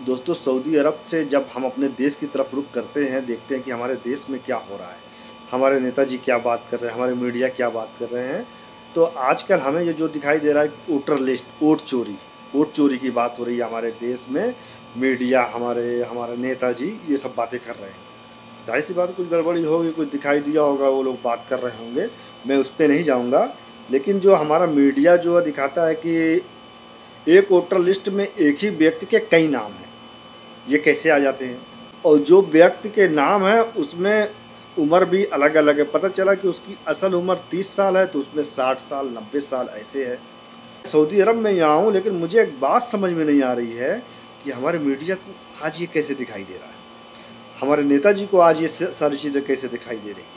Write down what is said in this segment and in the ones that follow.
दोस्तों, सऊदी अरब से जब हम अपने देश की तरफ रुख करते हैं, देखते हैं कि हमारे देश में क्या हो रहा है, हमारे नेताजी क्या बात कर रहे हैं, हमारे मीडिया क्या बात कर रहे हैं, तो आजकल हमें ये जो दिखाई दे रहा है वोटर लिस्ट, वोट चोरी की बात हो रही है हमारे देश में। मीडिया, हमारे नेताजी ये सब बातें कर रहे हैं। जाहिर सी बात, कुछ गड़बड़ी होगी, कुछ दिखाई दिया होगा, वो लोग बात कर रहे होंगे, मैं उस पर नहीं जाऊँगा। लेकिन जो हमारा मीडिया जो दिखाता है कि एक वोटर लिस्ट में एक ही व्यक्ति के कई नाम हैं, ये कैसे आ जाते हैं? और जो व्यक्ति के नाम है उसमें उम्र भी अलग अलग है। पता चला कि उसकी असल उम्र 30 साल है, तो उसमें 60 साल 90 साल ऐसे है। सऊदी अरब में यहाँ हूँ, लेकिन मुझे एक बात समझ में नहीं आ रही है कि हमारे मीडिया को आज ये कैसे दिखाई दे रहा है, हमारे नेताजी को आज ये सारी चीज़ें कैसे दिखाई दे रही है,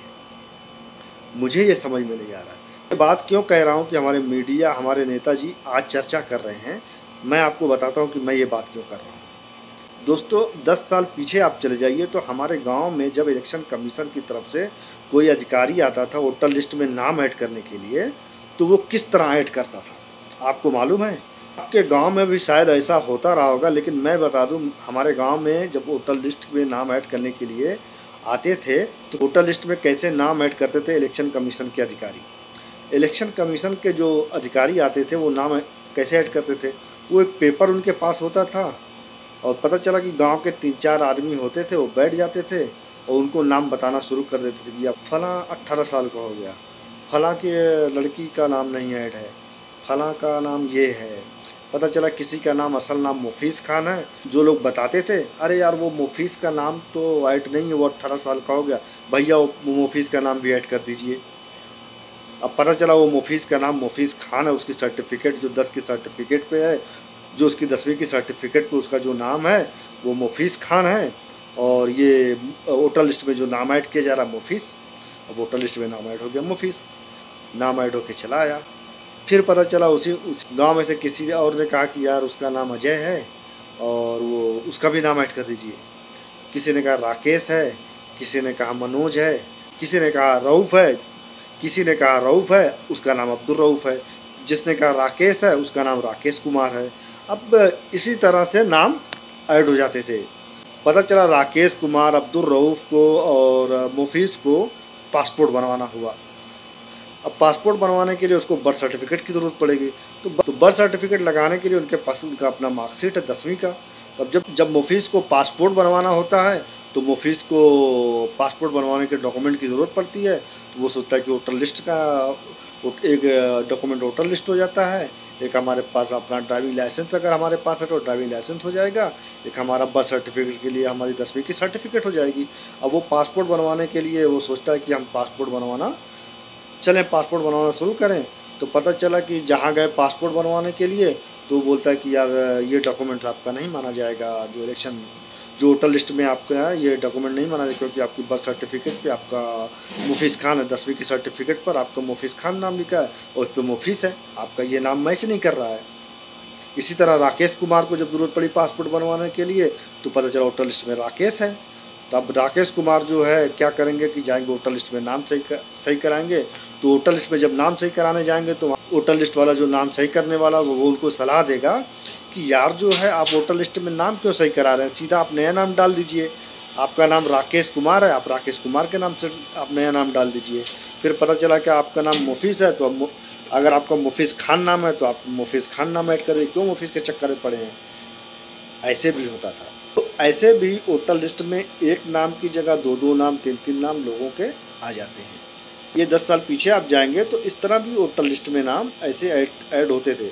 मुझे ये समझ में नहीं आ रहा है। ये बात क्यों कह रहा हूँ कि हमारे मीडिया, हमारे नेताजी आज चर्चा कर रहे हैं, मैं आपको बताता हूँ कि मैं ये बात क्यों कर रहा हूँ। दोस्तों, 10 साल पीछे आप चले जाइए तो हमारे गांव में जब इलेक्शन कमीशन की तरफ से कोई अधिकारी आता था वोटर लिस्ट में नाम ऐड करने के लिए, तो वो किस तरह ऐड करता था आपको मालूम है? आपके गांव में भी शायद ऐसा होता रहा होगा, लेकिन मैं बता दूं, हमारे गांव में जब वोटर लिस्ट में नाम ऐड करने के लिए आते थे तो वोटर लिस्ट में कैसे नाम ऐड करते थे इलेक्शन कमीशन के अधिकारी। इलेक्शन कमीशन के जो अधिकारी आते थे वो नाम कैसे ऐड करते थे, वो एक पेपर उनके पास होता था और पता चला कि गांव के 3-4 आदमी होते थे, वो बैठ जाते थे और उनको नाम बताना शुरू कर देते थे कि अब फलां 18 साल का हो गया, फलां के लड़की का नाम नहीं ऐड है, फलां का नाम ये है। पता चला किसी का नाम, असल नाम मुफीस खान है। जो लोग बताते थे, अरे यार वो मुफीस का नाम तो ऐड नहीं है, वो 18 साल का हो गया, भैया वो मुफीस का नाम भी ऐड कर दीजिए। अब पता चला वो मुफीस का नाम मुफीस खान है, उसकी सर्टिफिकेट जो 10 की सर्टिफिकेट पे है, जो उसकी 10वीं की सर्टिफिकेट पे उसका जो नाम है वो मुफीस खान है, और ये वोटर लिस्ट में जो नाम ऐड किया जा रहा है मुफीस। अब वोटर लिस्ट में नाम ऐड हो गया मुफीस, नाम ऐड होके चला आया। फिर पता चला उस गांव में से किसी और ने कहा कि यार उसका नाम अजय है और वो उसका भी नाम ऐड कर दीजिए। किसी ने कहा राकेश है, किसी ने कहा मनोज है, किसी ने कहा रऊफ़ है, किसी ने कहा रऊफ़ है, उसका नाम अब्दुल रऊफ़ है, जिसने कहा राकेश है उसका नाम राकेश कुमार है। अब इसी तरह से नाम ऐड हो जाते थे। पता चला राकेश कुमार, अब्दुल रऊफ़ को और मुफीस को पासपोर्ट बनवाना हुआ। अब पासपोर्ट बनवाने के लिए उसको बर्थ सर्टिफिकेट की ज़रूरत पड़ेगी, तो बर्थ सर्टिफिकेट लगाने के लिए उनके पास उनका अपना मार्कशीट है 10वीं का। अब जब मुफीस को पासपोर्ट बनवाना होता है तो मुफीस को पासपोर्ट बनवाने के डॉक्यूमेंट की ज़रूरत पड़ती है, तो वो सोचता है कि वोटर लिस्ट का एक डॉक्यूमेंट वोटर लिस्ट हो जाता है, एक हमारे पास अपना ड्राइविंग लाइसेंस अगर हमारे पास है तो ड्राइविंग लाइसेंस हो जाएगा, एक हमारा बर्थ सर्टिफिकेट के लिए हमारी 10वीं की सर्टिफिकेट हो जाएगी। अब वो पासपोर्ट बनवाने के लिए वो सोचता है कि हम पासपोर्ट बनवाना शुरू करें, तो पता चला कि जहाँ गए पासपोर्ट बनवाने के लिए तो वो बोलता है कि यार ये डॉक्यूमेंट्स आपका नहीं माना जाएगा, जो वोटर लिस्ट में आपका है ये डॉक्यूमेंट नहीं माना जाएगा, क्योंकि आपकी बर्थ सर्टिफिकेट पे आपका मुफीस खान है, 10वीं की सर्टिफिकेट पर आपका मुफीस खान नाम लिखा है और उस पर मुफीस है, आपका ये नाम मैच नहीं कर रहा है। इसी तरह राकेश कुमार को जब ज़रूरत पड़ी पासपोर्ट बनवाने के लिए तो पता चला वोटर लिस्ट में राकेश है। तो अब राकेश कुमार जो है क्या करेंगे कि जाएंगे वोटर लिस्ट में नाम सही कराएंगे। तो वोटर लिस्ट में जब नाम सही कराने जाएंगे तो वोटर लिस्ट वाला जो नाम सही करने वाला वो उनको सलाह देगा कि यार जो है आप वोटर लिस्ट में नाम क्यों सही करा रहे हैं, सीधा आप नया नाम डाल दीजिए, आपका नाम राकेश कुमार है, आप राकेश कुमार के नाम से आप नया नाम डाल दीजिए। फिर पता चला कि आपका नाम मुफीस है, तो अगर आपका मुफीस खान नाम है तो आप मुफीस खान नाम ऐड करिए, क्यों मुफीस के चक्कर में पड़े हैं। ऐसे भी होता था। तो ऐसे भी वोटर लिस्ट में एक नाम की जगह 2-2 नाम, 3-3 नाम लोगों के आ जाते हैं। ये 10 साल पीछे आप जाएंगे तो इस तरह भी वोटर लिस्ट में नाम ऐसे ऐड होते थे।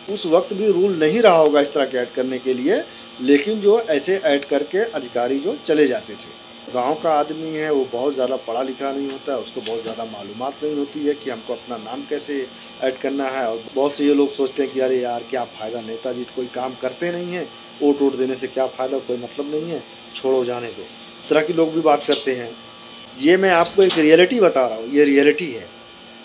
उस वक्त भी रूल नहीं रहा होगा इस तरह के ऐड करने के लिए, लेकिन जो ऐसे ऐड करके अधिकारी जो चले जाते थे। गांव का आदमी है, वो बहुत ज़्यादा पढ़ा लिखा नहीं होता है, उसको बहुत ज़्यादा मालूमात नहीं होती है कि हमको अपना नाम कैसे ऐड करना है। और बहुत से ये लोग सोचते हैं कि अरे यार क्या फ़ायदा, नेताजी कोई काम करते नहीं हैं, वोट देने से क्या फ़ायदा, कोई मतलब नहीं है, छोड़ो जाने दो, इस तरह की लोग भी बात करते हैं। ये मैं आपको एक रियलिटी बता रहा हूँ, ये रियलिटी है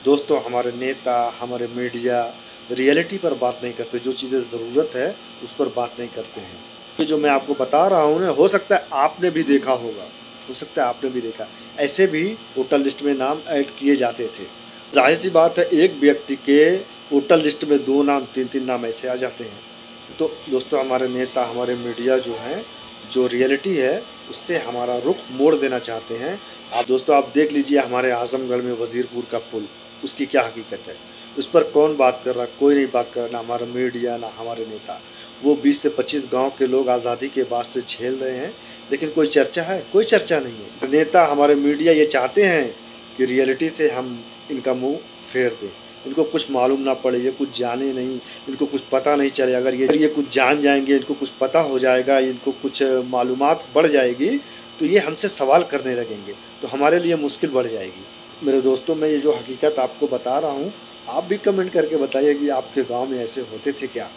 दोस्तों। हमारे नेता, हमारे मीडिया रियलिटी पर बात नहीं करते, जो चीज़ें ज़रूरत है उस पर बात नहीं करते हैं। ये जो मैं आपको बता रहा हूँ ना, हो सकता है आपने भी देखा होगा, ऐसे भी वोटर लिस्ट में नाम ऐड किए जाते थे। जाहिर सी बात है, एक व्यक्ति के वोटर लिस्ट में 2 नाम 3-3 नाम ऐसे आ जाते हैं। तो दोस्तों हमारे नेता, हमारे मीडिया जो हैं, जो रियलिटी है उससे हमारा रुख मोड़ देना चाहते हैं। आप दोस्तों आप देख लीजिए हमारे आजमगढ़ में वजीरपुर का पुल, उसकी क्या हकीकत है, उस पर कौन बात कर रहा? कोई नहीं बात कर रहा, ना हमारा मीडिया ना हमारे नेता। वो 20 से 25 गांव के लोग आज़ादी के बाद से झेल रहे हैं, लेकिन कोई चर्चा है? कोई चर्चा नहीं है। नेता, हमारे मीडिया ये चाहते हैं कि रियलिटी से हम इनका मुंह फेर दें, इनको कुछ मालूम ना पड़े, ये कुछ जाने नहीं, इनको कुछ पता नहीं चले। अगर ये कुछ जान जाएंगे, इनको कुछ पता हो जाएगा, इनको कुछ मालूमात बढ़ जाएगी, तो ये हमसे सवाल करने लगेंगे, तो हमारे लिए मुश्किल बढ़ जाएगी। मेरे दोस्तों, मैं ये जो हकीकत आपको बता रहा हूँ, आप भी कमेंट करके बताइए कि आपके गांव में ऐसे होते थे क्या।